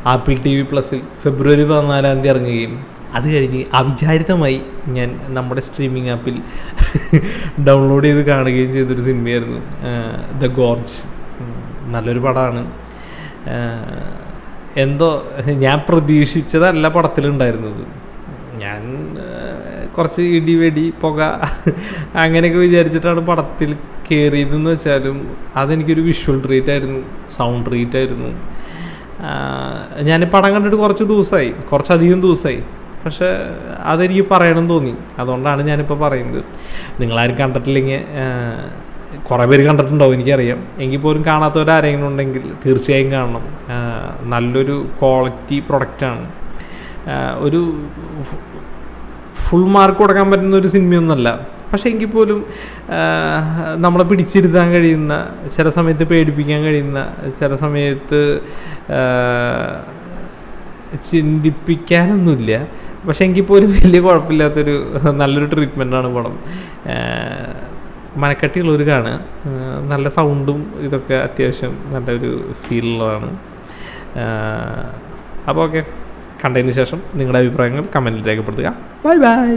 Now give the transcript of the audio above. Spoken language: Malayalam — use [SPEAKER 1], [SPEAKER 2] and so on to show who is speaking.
[SPEAKER 1] ആപ്പിൾ TV+ൽ ഫെബ്രുവരി 14 ഇറങ്ങുകയും അത് കഴിഞ്ഞ് അവിചാരിതമായി ഞാൻ നമ്മുടെ സ്ട്രീമിംഗ് ആപ്പിൽ ഡൗൺലോഡ് ചെയ്ത് കാണുകയും ചെയ്തൊരു സിനിമയായിരുന്നു ദ ഗോർജ്. നല്ലൊരു പടമാണ്. എന്തോ ഞാൻ പ്രതീക്ഷിച്ചതല്ല പടത്തിലുണ്ടായിരുന്നത്. ഞാൻ കുറച്ച് ഇടി വെടി പുക അങ്ങനെയൊക്കെ വിചാരിച്ചിട്ടാണ് പടത്തിൽ കയറിയതെന്ന് വെച്ചാലും അതെനിക്കൊരു വിഷ്വൽ ട്രീറ്റ് ആയിരുന്നു, സൗണ്ട് ട്രീറ്റ് ആയിരുന്നു. ഞാൻ പടം കണ്ടിട്ട് കുറച്ചധികം ദിവസമായി. പക്ഷേ അതെനിക്ക് പറയണം തോന്നി. അതുകൊണ്ടാണ് ഞാനിപ്പോൾ പറയുന്നത്. നിങ്ങളാരും കണ്ടിട്ടില്ലെങ്കിൽ, കുറേ പേര് കണ്ടിട്ടുണ്ടാവും എനിക്കറിയാം, എങ്കിൽ പോലും കാണാത്തവരാരെങ്കിലും ഉണ്ടെങ്കിൽ തീർച്ചയായും കാണണം. നല്ലൊരു ക്വാളിറ്റി പ്രൊഡക്റ്റാണ്. ഒരു ഫുൾ മാർക്ക് കൊടുക്കാൻ പറ്റുന്ന ഒരു സിനിമയൊന്നുമല്ല. പക്ഷേ എങ്കിൽ പോലും നമ്മളെ പിടിച്ചിരുത്താൻ കഴിയുന്ന, ചില സമയത്ത് പേടിപ്പിക്കാൻ കഴിയുന്ന, ചില സമയത്ത് ചിന്തിപ്പിക്കാനൊന്നുമില്ല. പക്ഷെ എങ്കിൽ പോലും വലിയ കുഴപ്പമില്ലാത്തൊരു നല്ലൊരു ട്രീറ്റ്മെൻറ്റാണ് പടം. മനക്കട്ടിയുള്ളവർ കാണുക. നല്ല സൗണ്ടും ഇതൊക്കെ അത്യാവശ്യം നല്ലൊരു ഫീലുള്ളതാണ്. അപ്പോൾ ഓക്കെ, കണ്ടതിന് ശേഷം നിങ്ങളുടെ അഭിപ്രായങ്ങൾ കമൻറ്റിൽ രേഖപ്പെടുത്തുക. Bye bye.